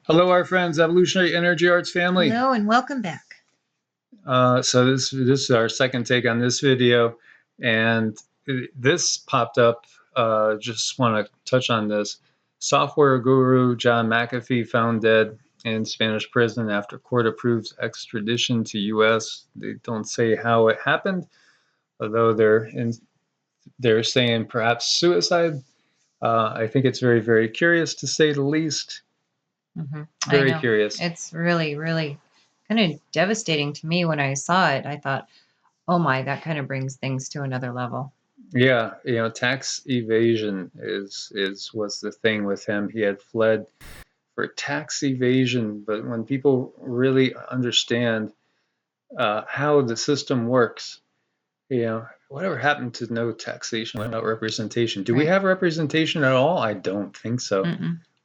Hello, our friends, Evolutionary Energy Arts family. Hello and welcome back. So this is our second take on this video, and this popped up. Just want to touch on this. Software guru John McAfee found dead in Spanish prison after court approves extradition to U.S. They don't say how it happened, although they're saying perhaps suicide. I think it's very, very curious to say the least. Very curious. It's really, really kind of devastating to me when I saw it. I thought, oh my, that kind of brings things to another level. Yeah, tax evasion was the thing with him. He had fled for tax evasion, but when people really understand how the system works, whatever happened to no taxation without representation? Do we have representation at all? I don't think so.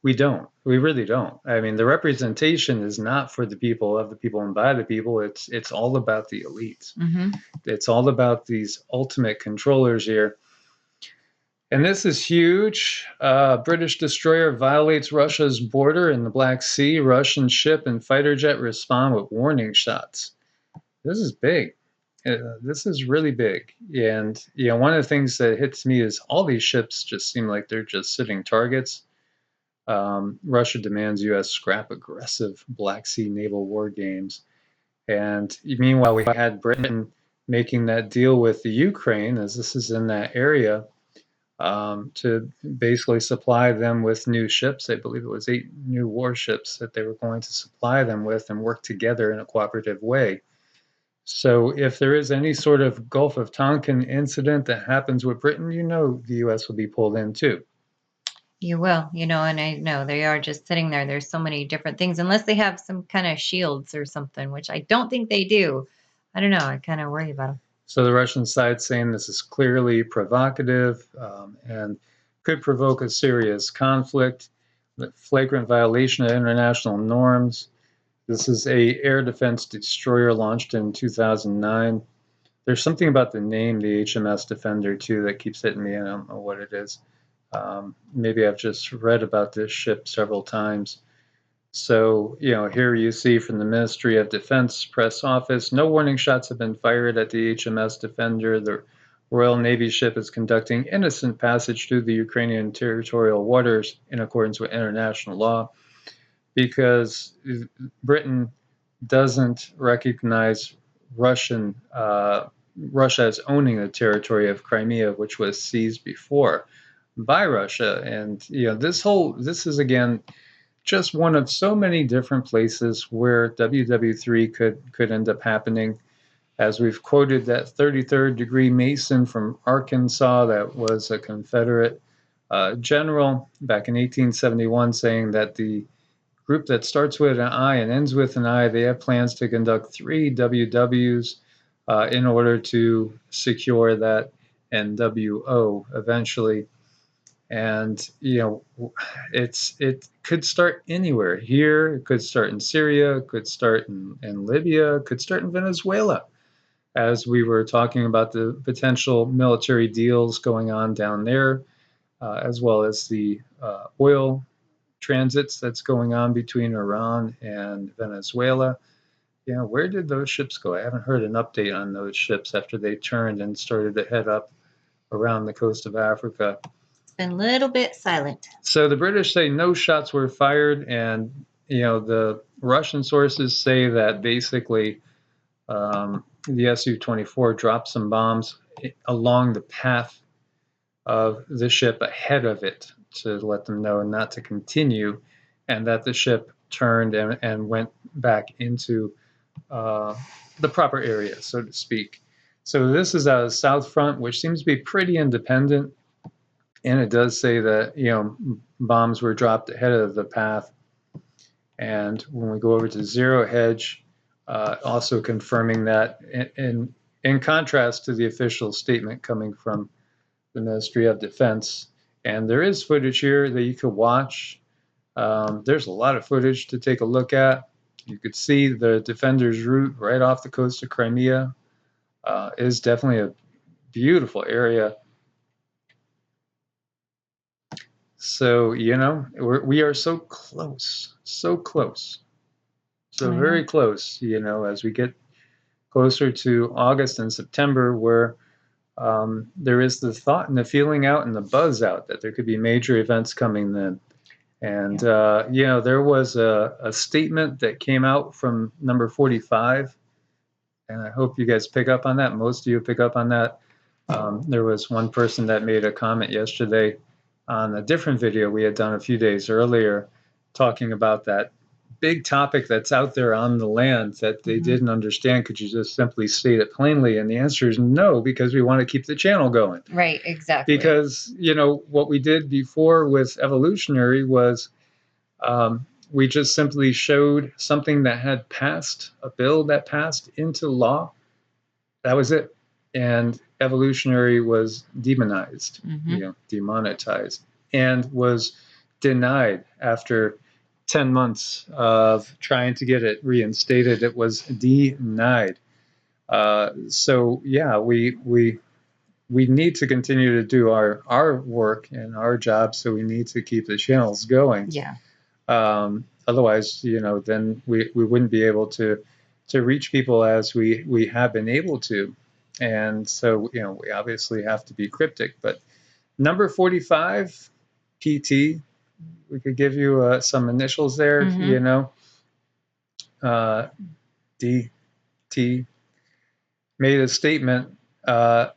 We don't. We really don't. I mean, the representation is not for the people, of the people, and by the people. It's all about the elites. It's all about these ultimate controllers here. And this is huge. British destroyer violates Russia's border in the Black Sea. Russian ship and fighter jet respond with warning shots. This is big. This is really big. And one of the things that hits me is all these ships just seem like they're just sitting targets. Russia demands U.S. scrap aggressive Black Sea naval war games. And meanwhile, we had Britain making that deal with the Ukraine, as this is in that area, to basically supply them with new ships. I believe it was 8 new warships that they were going to supply them with and work together in a cooperative way. So if there is any sort of Gulf of Tonkin incident that happens with Britain, the U.S. will be pulled in too. You will, and I know they are just sitting there. There's so many different things, unless they have some kind of shields or something, which I don't think they do. I don't know. I kind of worry about them. So the Russian side saying this is clearly provocative and could provoke a serious conflict, flagrant violation of international norms. This is a air defense destroyer launched in 2009. There's something about the name, the HMS Defender, too, that keeps hitting me. I don't know what it is. Maybe I've just read about this ship several times. So, here you see from the Ministry of Defense press office, no warning shots have been fired at the HMS Defender. The Royal Navy ship is conducting innocent passage through the Ukrainian territorial waters in accordance with international law, because Britain doesn't recognize Russia as owning the territory of Crimea, which was seized before by Russia. And this is again just one of so many different places where WW3 could end up happening. As we've quoted that 33rd degree Mason from Arkansas, that was a Confederate general back in 1871, saying that the group that starts with an I and ends with an I, they have plans to conduct 3 WWs in order to secure that NWO eventually. And it could start anywhere. Here, it could start in Syria, it could start in Libya, it could start in Venezuela, as we were talking about the potential military deals going on down there, as well as the oil transits that's going on between Iran and Venezuela. Where did those ships go? I haven't heard an update on those ships after they turned and started to head up around the coast of Africa. Been a little bit silent. So the British say no shots were fired, and the Russian sources say that basically the Su-24 dropped some bombs along the path of the ship ahead of it to let them know not to continue, and that the ship turned and went back into the proper area, so to speak. So this is a South Front, which seems to be pretty independent. And it does say that, bombs were dropped ahead of the path. And when we go over to Zero Hedge, also confirming that in contrast to the official statement coming from the Ministry of Defense. And there is footage here that you could watch. There's a lot of footage to take a look at. You could see the Defender's route right off the coast of Crimea. It is definitely a beautiful area. So, you know, we are so close, so close, so I very know. close, you know, as we get closer to August and September, where there is the thought and the feeling out and the buzz out that there could be major events coming then. And, you know, there was a statement that came out from number 45, and I hope you guys pick up on that. Most of you pick up on that. There was one person that made a comment yesterday on a different video we had done a few days earlier, talking about that big topic that's out there on the land that they didn't understand. Could you just simply state it plainly? And the answer is no, because we want to keep the channel going. Right, exactly. Because, you know, what we did before with Evolutionary was we just simply showed something that had passed, a bill that passed into law. That was it. And Evolutionary was demonized, you know, demonetized, and was denied after 10 months of trying to get it reinstated. It was denied. So yeah, we need to continue to do our work and our job. So we need to keep the channels going. Yeah. Otherwise, you know, then we wouldn't be able to reach people as we have been able to. And so, you know, we obviously have to be cryptic. But number 45, PT, we could give you some initials there, you know. DT made a statement that,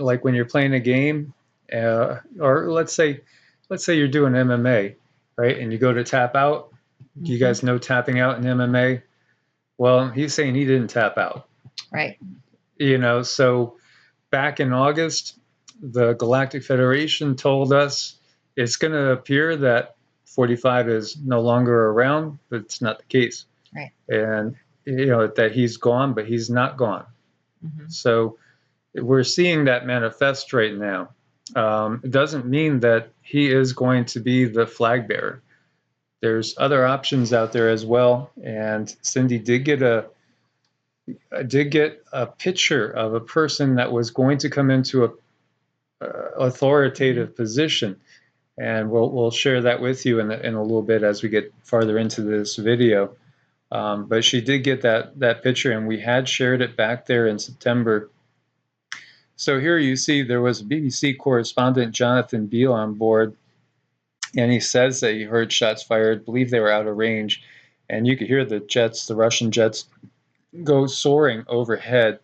like, when you're playing a game, or let's say you're doing MMA, right, and you go to tap out. Do you guys know tapping out in MMA? Well, he's saying he didn't tap out. Right. You know, so back in August, the Galactic Federation told us it's going to appear that 45 is no longer around, but it's not the case. Right. And, you know, that he's gone, but he's not gone. So we're seeing that manifest right now. It doesn't mean that he is going to be the flag bearer. There's other options out there as well. And Cindy did get a picture of a person that was going to come into a authoritative position, and we'll share that with you in a little bit as we get farther into this video. But she did get that picture, and we had shared it back there in September. So here you see there was a BBC correspondent, Jonathan Beale, on board, and he says that he heard shots fired, believed they were out of range, and you could hear the Russian jets, go soaring overhead.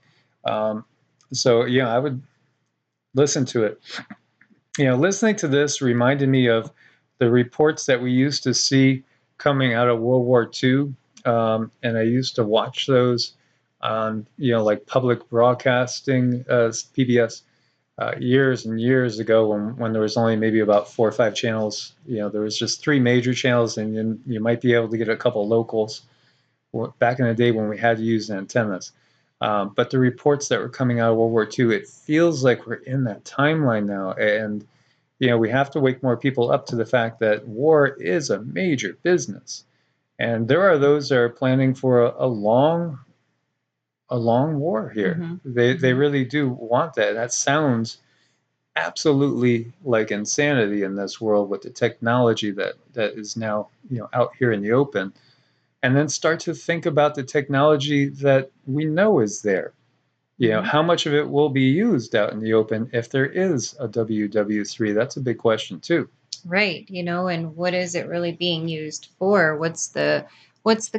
So yeah, I would listen to it. You know, listening to this reminded me of the reports that we used to see coming out of World War II, and I used to watch those on, you know, like public broadcasting, PBS, years and years ago, when there was only maybe about 4 or 5 channels. You know, there was just 3 major channels, and then you might be able to get a couple locals. Back in the day when we had to use antennas. But the reports that were coming out of World War II, it feels like we're in that timeline now. And, you know, we have to wake more people up to the fact that war is a major business. And there are those that are planning for a long war here. They really do want that. That sounds absolutely like insanity in this world with the technology that is now, you know, out here in the open. And then start to think about the technology that we know is there. You know, how much of it will be used out in the open if there is a WW3? That's a big question too. Right. You know, and what is it really being used for? What's the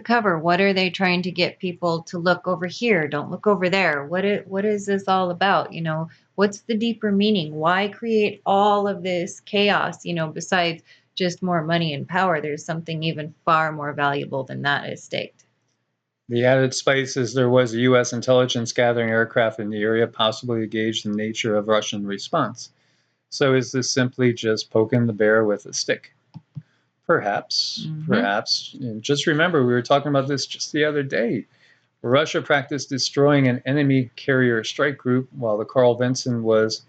cover? What are they trying to get people to look over here? Don't look over there. What is this all about? You know, what's the deeper meaning? Why create all of this chaos? You know, besides just more money and power, there's something even far more valuable than that at stake. The added spice is there was a U.S. intelligence gathering aircraft in the area, possibly to gauge the nature of Russian response. So is this simply just poking the bear with a stick? Perhaps, perhaps. And just remember, we were talking about this just the other day. Russia practiced destroying an enemy carrier strike group while the Carl Vinson was,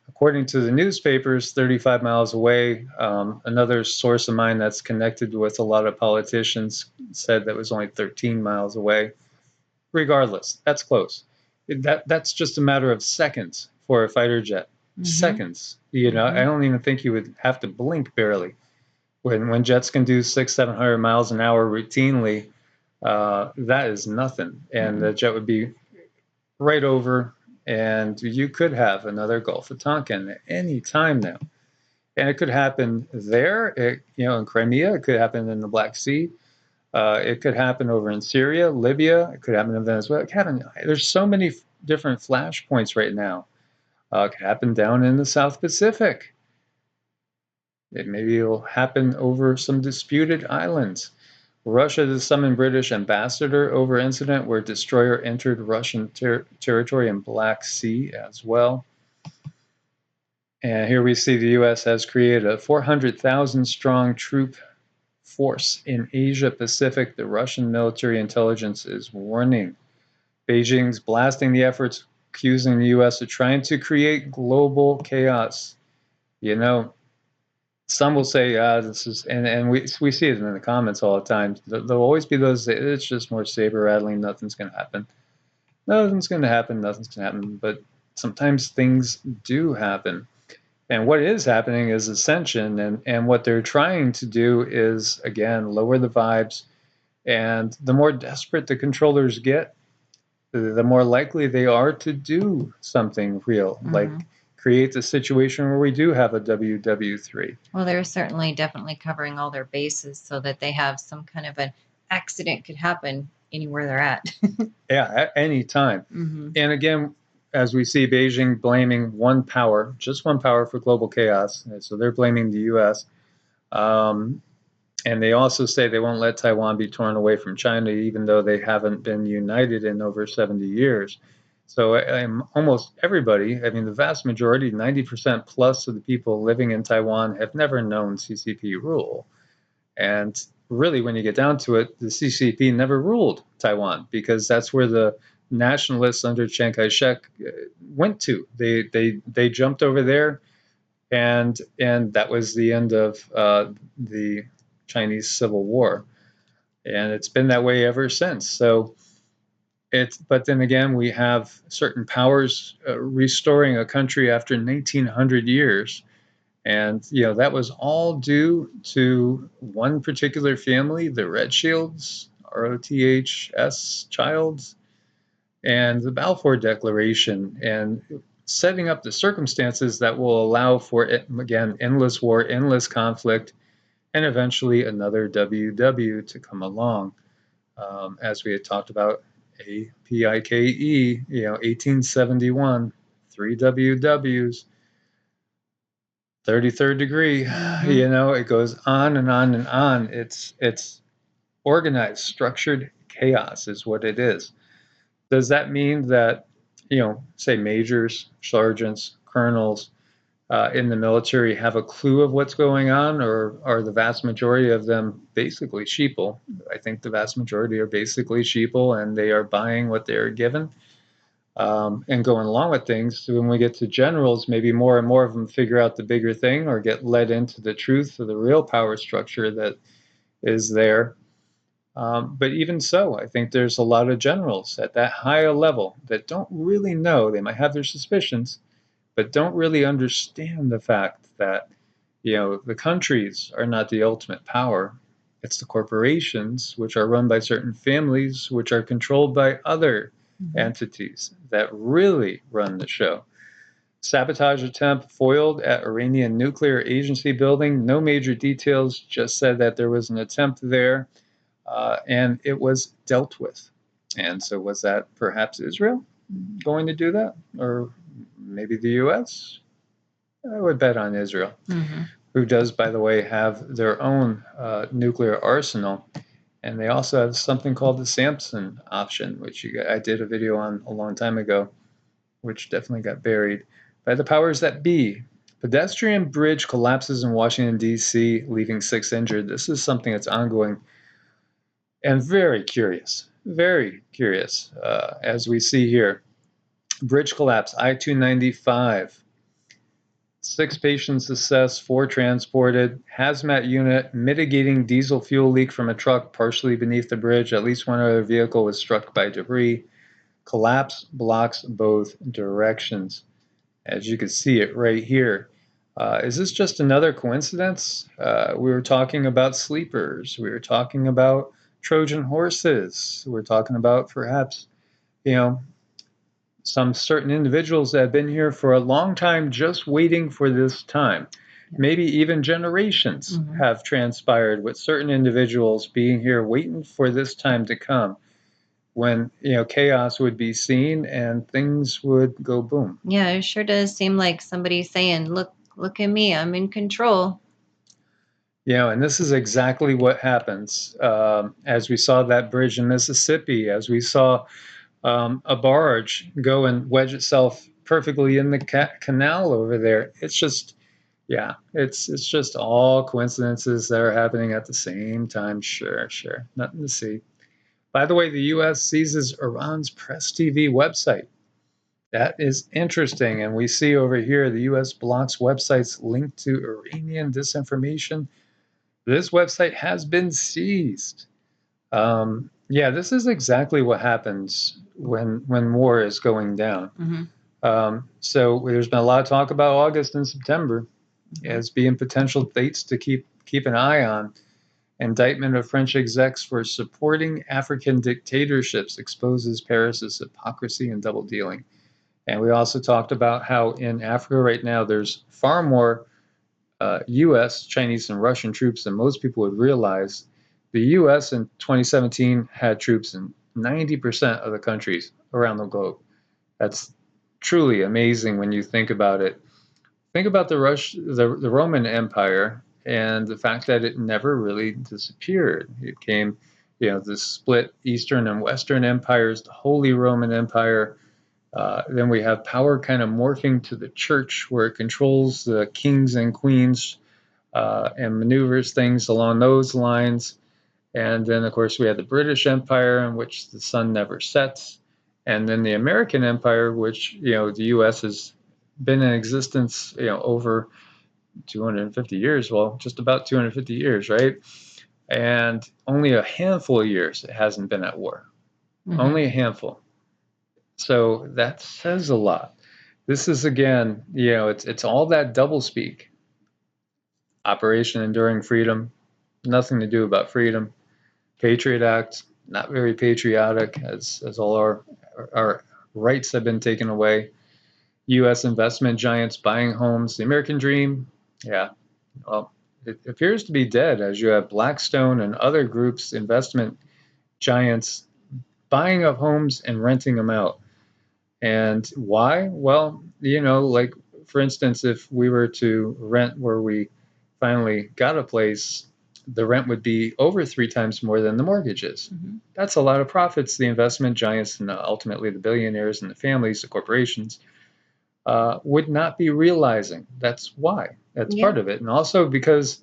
according to the newspapers, 35 miles away. Another source of mine that's connected with a lot of politicians said that was only 13 miles away. Regardless, that's close. That's just a matter of seconds for a fighter jet. seconds. You know, I don't even think you would have to blink barely. When jets can do 600-700 miles an hour routinely, that is nothing, and the jet would be right over, and you could have another Gulf of Tonkin at any time now. And it could happen there, in Crimea. It could happen in the Black Sea. It could happen over in Syria, Libya. It could happen in Venezuela. There's so many different flashpoints right now. It could happen down in the South Pacific. Maybe it'll happen over some disputed islands. Russia to summon British ambassador over incident where destroyer entered Russian territory in Black Sea as well. And here we see the U.S. has created a 400,000 strong troop force in Asia Pacific. The Russian military intelligence is warning. Beijing's blasting the efforts, accusing the U.S. of trying to create global chaos. You know, some will say, this is, and we see it in the comments all the time. There'll always be those, it's just more saber rattling, nothing's going to happen. Nothing's going to happen, nothing's going to happen. But sometimes things do happen. And what is happening is ascension, and what they're trying to do is, again, lower the vibes. And the more desperate the controllers get, the more likely they are to do something real, like create the situation where we do have a WW3. Well, they're certainly definitely covering all their bases so that they have some kind of an accident could happen anywhere they're at. Yeah, at any time. And again, as we see Beijing blaming one power, just one power for global chaos. So they're blaming the U.S. And they also say they won't let Taiwan be torn away from China, even though they haven't been united in over 70 years. So almost everybody, I mean, the vast majority, 90% plus of the people living in Taiwan have never known CCP rule. And really, when you get down to it, the CCP never ruled Taiwan because that's where the nationalists under Chiang Kai-shek went to. They jumped over there, and that was the end of the Chinese Civil War, and it's been that way ever since. So but then again, we have certain powers restoring a country after 1900 years. And, that was all due to one particular family, the Red Shields, ROTHS Childs, and the Balfour Declaration, and setting up the circumstances that will allow for, again, endless war, endless conflict, and eventually another WW to come along. As we had talked about, APIKE, 1871, 3 WWs. 33rd degree, it goes on and on and on. It's organized, structured chaos is what it is. Does that mean that, say majors, sergeants, colonels in the military have a clue of what's going on, or are the vast majority of them basically sheeple? I think the vast majority are basically sheeple, and they are buying what they're given. And going along with things. So when we get to generals, maybe more and more of them figure out the bigger thing or get led into the truth of the real power structure that is there. But even so, I think there's a lot of generals at that higher level that don't really know. They might have their suspicions, but don't really understand the fact that, the countries are not the ultimate power. It's the corporations, which are run by certain families, which are controlled by other entities that really run the show. Sabotage attempt foiled at Iranian nuclear agency building. No major details, just said that there was an attempt there, and it was dealt with. And so was that perhaps Israel going to do that? Or maybe the U.S.? I would bet on Israel, who does, by the way, have their own nuclear arsenal. And they also have something called the Samson option, which I did a video on a long time ago, which definitely got buried by the powers that be. Pedestrian bridge collapses in Washington, D.C., leaving 6 injured. This is something that's ongoing and very curious, as we see here. Bridge collapse, I-295. 6 patients assessed, 4 transported. Hazmat unit mitigating diesel fuel leak from a truck partially beneath the bridge. At least one other vehicle was struck by debris. Collapse blocks both directions. as you can see it right here. Is this just another coincidence? We were talking about sleepers. We were talking about Trojan horses. We're talking about perhaps, you know, some certain individuals that have been here for a long time just waiting for this time. Maybe even generations have transpired with certain individuals being here waiting for this time to come when, chaos would be seen and things would go boom. Yeah, it sure does seem like somebody saying, look at me, I'm in control. And this is exactly what happens. As we saw that bridge in Mississippi, as we saw a barge go and wedge itself perfectly in the canal over there. It's just, it's just all coincidences that are happening at the same time. Sure, nothing to see. By the way, the U.S. seizes Iran's Press TV website. That is interesting. And we see over here the U.S. blocks websites linked to Iranian disinformation. This website has been seized. This is exactly what happens when war is going down. So there's been a lot of talk about August and September as being potential dates to keep an eye on. Indictment of French execs for supporting African dictatorships exposes Paris's hypocrisy and double dealing. And we also talked about how in Africa right now there's far more U.S., Chinese, and Russian troops than most people would realize. The U.S. in 2017 had troops in 90% of the countries around the globe. That's truly amazing when you think about it. Think about the Roman Empire and the fact that it never really disappeared. It came, the split Eastern and Western empires, the Holy Roman Empire. Then we have power kind of morphing to the church, where it controls the kings and queens and maneuvers things along those lines. And then, of course, we had the British Empire, in which the sun never sets. And then the American Empire, which, the U.S. has been in existence, over 250 years. Well, just about 250 years, right? And only a handful of years it hasn't been at war. Only a handful. So that says a lot. This is, again, it's all that doublespeak. Operation Enduring Freedom, nothing to do about freedom. Patriot Act, not very patriotic, as all our rights have been taken away. U.S. investment giants buying homes. The American dream, well, it appears to be dead, as you have Blackstone and other groups, investment giants, buying up homes and renting them out. And why? Well, like, for instance, if we were to rent where we finally got a place, the rent would be over 3 times more than the mortgages. That's a lot of profits the investment giants and ultimately the billionaires and the families, the corporations, would not be realizing. That's why. That's part of it. And also because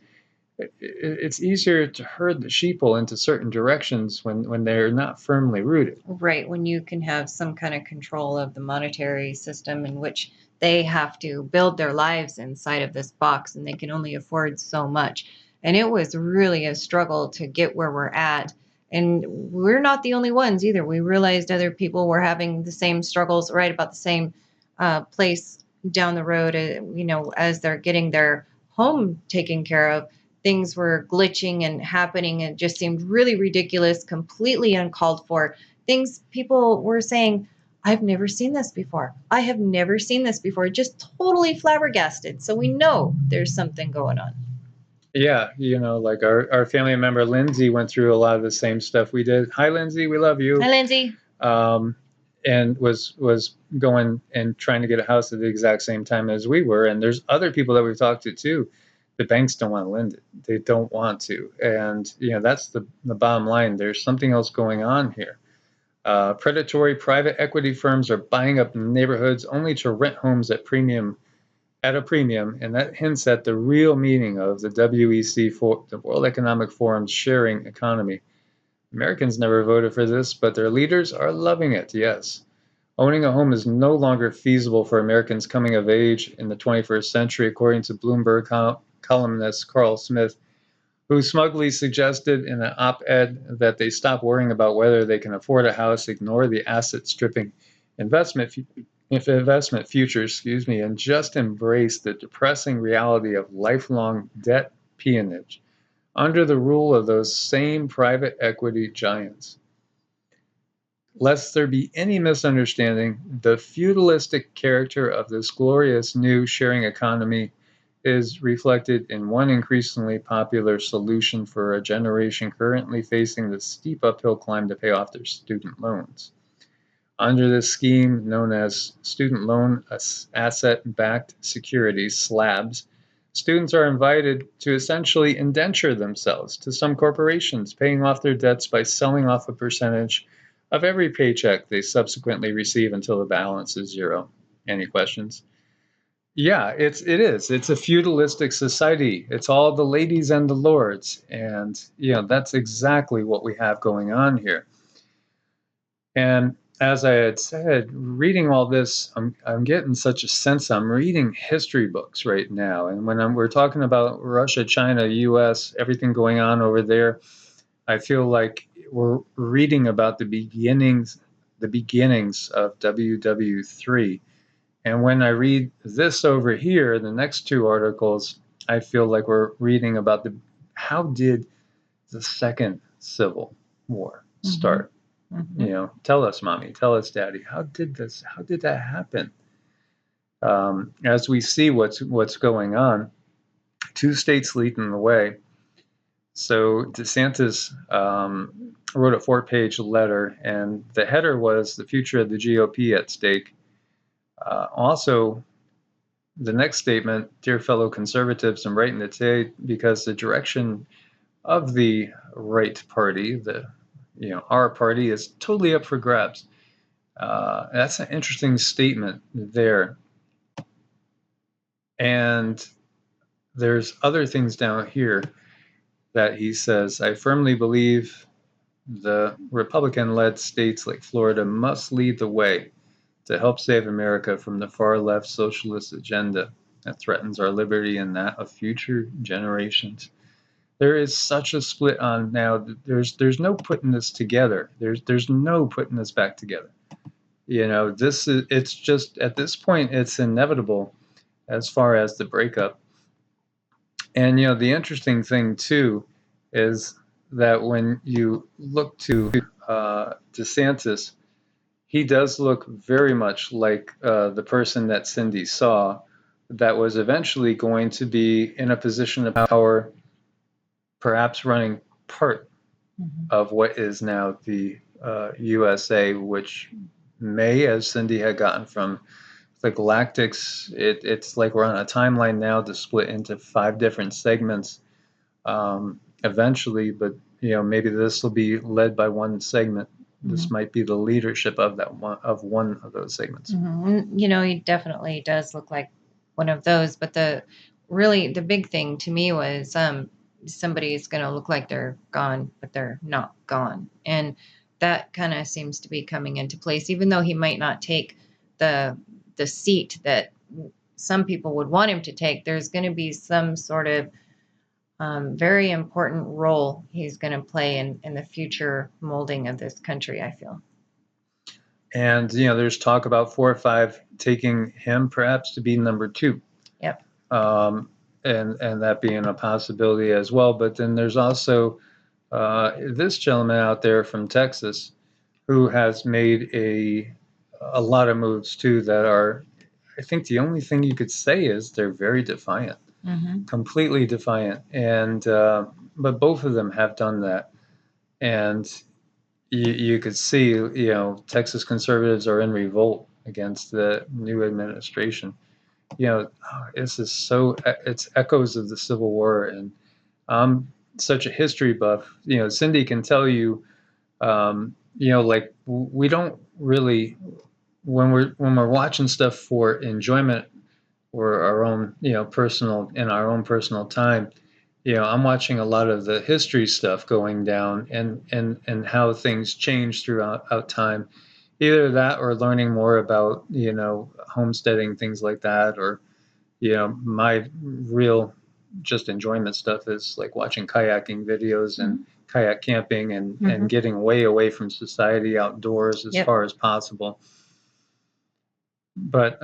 it's easier to herd the sheeple into certain directions when they're not firmly rooted. Right, when you can have some kind of control of the monetary system in which they have to build their lives inside of this box and they can only afford so much. And it was really a struggle to get where we're at. And we're not the only ones either. We realized other people were having the same struggles right about the same place down the road, as they're getting their home taken care of. Things were glitching and happening and it just seemed really ridiculous, completely uncalled for. Things people were saying, I've never seen this before. I have never seen this before. Just totally flabbergasted. So we know there's something going on. Yeah, like our family member Lindsay went through a lot of the same stuff we did. Hi, Lindsay, we love you. Hi, Lindsay. And was going and trying to get a house at the exact same time as we were. And there's other people that we've talked to too. The banks don't want to lend it. They don't want to. And, that's the bottom line. There's something else going on here. Predatory private equity firms are buying up neighborhoods only to rent homes at a premium. And that hints at the real meaning of the WEC, the World Economic Forum's sharing economy. Americans never voted for this, but their leaders are loving it, yes. Owning a home is no longer feasible for Americans coming of age in the 21st century, according to Bloomberg columnist Carl Smith, who smugly suggested in an op-ed that they stop worrying about whether they can afford a house, ignore the asset-stripping investment if investment futures, and just embrace the depressing reality of lifelong debt peonage under the rule of those same private equity giants. Lest there be any misunderstanding, the feudalistic character of this glorious new sharing economy is reflected in one increasingly popular solution for a generation currently facing the steep uphill climb to pay off their student loans. Under this scheme, known as Student Loan Asset-Backed Securities, SLABs, students are invited to essentially indenture themselves to some corporations, paying off their debts by selling off a percentage of every paycheck they subsequently receive until the balance is zero. Any questions? Yeah, it is. It's a feudalistic society. It's all the ladies and the lords, and that's exactly what we have going on here. And as I had said, reading all this, I'm getting such a sense. I'm reading history books right now, and when we're talking about Russia, China, U.S., everything going on over there, I feel like we're reading about the beginnings of WW3. And when I read this over here, the next two articles, I feel like we're reading about how did the Second Civil War start? Mm-hmm. Tell us, Mommy, tell us, Daddy, how did that happen? As we see what's going on, two states leading the way. So DeSantis wrote a 4-page letter, and the header was "The Future of the GOP at Stake." Also, the next statement, "Dear fellow conservatives, I'm writing it today because the direction of the right party, our party, is totally up for grabs." That's an interesting statement there. And there's other things down here that he says. "I firmly believe the Republican-led states like Florida must lead the way to help save America from the far-left socialist agenda that threatens our liberty and that of future generations." There is such a split on now. There's no putting this together. There's no putting this back together. It's just at this point it's inevitable as far as the breakup. And the interesting thing too is that when you look to DeSantis, he does look very much like the person that Cindy saw that was eventually going to be in a position of power, perhaps running part of what is now the USA, which may, as Cindy had gotten from the Galactics, it's like we're on a timeline now to split into 5 different segments eventually, but maybe this will be led by one segment. This might be the leadership of one of those segments. He definitely does look like one of those, but the big thing to me was somebody is going to look like they're gone, but they're not gone. And that kind of seems to be coming into place, even though he might not take the seat that some people would want him to take. There's going to be some sort of very important role he's going to play in the future molding of this country, I feel. And there's talk about 4 or 5 taking him perhaps to be number 2. Yep. And that being a possibility as well. But then there's also this gentleman out there from Texas who has made a lot of moves too that are, I think the only thing you could say is they're very defiant, completely defiant. And but both of them have done that. And you could see, Texas conservatives are in revolt against the new administration. This is it's echoes of the Civil War, and I'm such a history buff. Cindy can tell you, like we don't really, when we're watching stuff for enjoyment or our own, in our own personal time. I'm watching a lot of the history stuff going down and how things change throughout time. Either that or learning more about, homesteading, things like that, or, my real just enjoyment stuff is like watching kayaking videos and kayak camping and getting way away from society outdoors as far as possible. But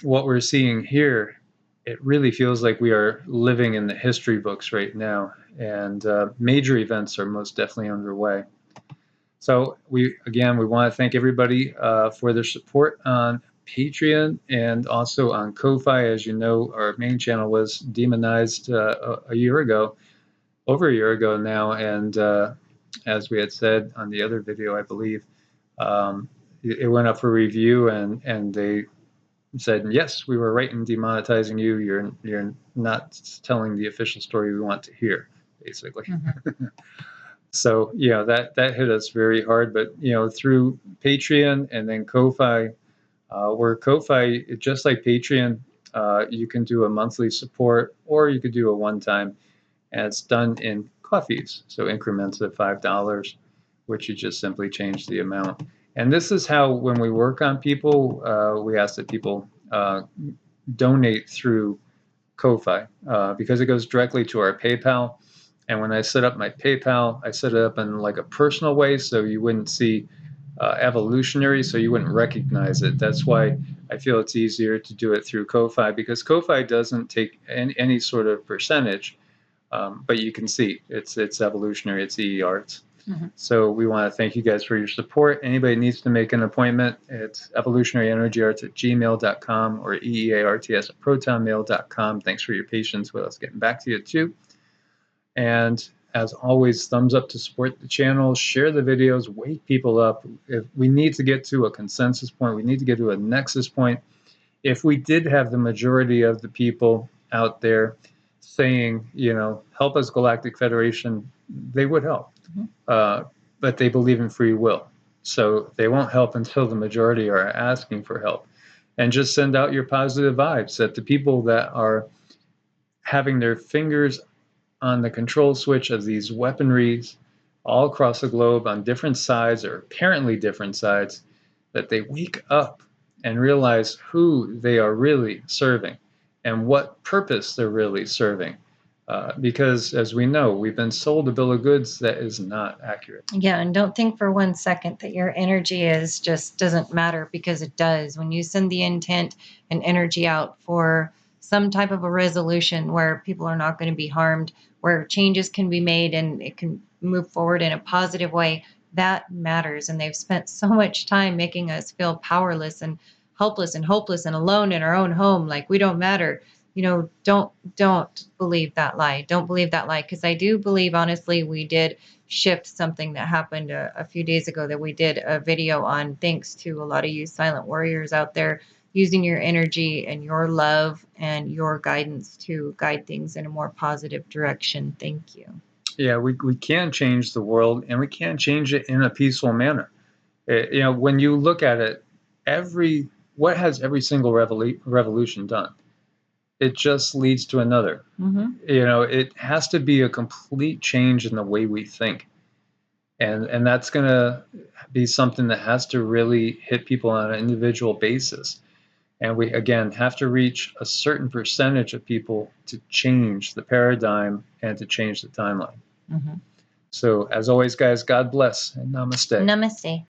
what we're seeing here, it really feels like we are living in the history books right now, and major events are most definitely underway. So we want to thank everybody for their support on Patreon and also on Ko-fi. As you know, our main channel was demonized a year ago, over a year ago now, and as we had said on the other video, I believe, it went up for review, and they said, yes, we were right in demonetizing you. You're not telling the official story we want to hear, basically. Mm-hmm. So that hit us very hard. But through Patreon and then Ko-fi, where Ko-fi, just like Patreon, you can do a monthly support or you could do a one-time, and it's done in coffees, so increments of $5, which you just simply change the amount. And this is how, when we work on people, we ask that people donate through Ko-fi because it goes directly to our PayPal. And when I set up my PayPal, I set it up in like a personal way, so you wouldn't see Evolutionary, so you wouldn't recognize it. That's why I feel it's easier to do it through Ko-fi, because Ko-fi doesn't take any sort of percentage, but you can see it's Evolutionary, it's EEARTS. Mm-hmm. So we want to thank you guys for your support. Anybody needs to make an appointment, it's evolutionaryenergyarts@gmail.com or EEARTS@protonmail.com. Thanks for your patience with us getting back to you too. And as always, thumbs up to support the channel, share the videos, wake people up. If we need to get to a consensus point, we need to get to a nexus point. If we did have the majority of the people out there saying, help us, Galactic Federation, they would help. Mm-hmm. But they believe in free will. So they won't help until the majority are asking for help. And just send out your positive vibes that the people that are having their fingers on the control switch of these weaponries all across the globe on different sides, or apparently different sides, that they wake up and realize who they are really serving and what purpose they're really serving. Because as we know, we've been sold a bill of goods that is not accurate. Yeah, and don't think for 1 second that your energy just doesn't matter, because it does. When you send the intent and energy out for some type of a resolution where people are not going to be harmed, where changes can be made and it can move forward in a positive way, that matters. And they've spent so much time making us feel powerless and helpless and hopeless and alone in our own home, like we don't matter. Don't believe that lie. Don't believe that lie, because I do believe, honestly, we did shift something that happened a few days ago that we did a video on, thanks to a lot of you silent warriors out there using your energy and your love and your guidance to guide things in a more positive direction. Thank you. Yeah, we can change the world, and we can change it in a peaceful manner. When you look at it, what has every single revolution done? It just leads to another. Mm-hmm. It has to be a complete change in the way we think. And that's going to be something that has to really hit people on an individual basis. And we, again, have to reach a certain percentage of people to change the paradigm and to change the timeline. Mm-hmm. So, as always, guys, God bless and namaste. Namaste.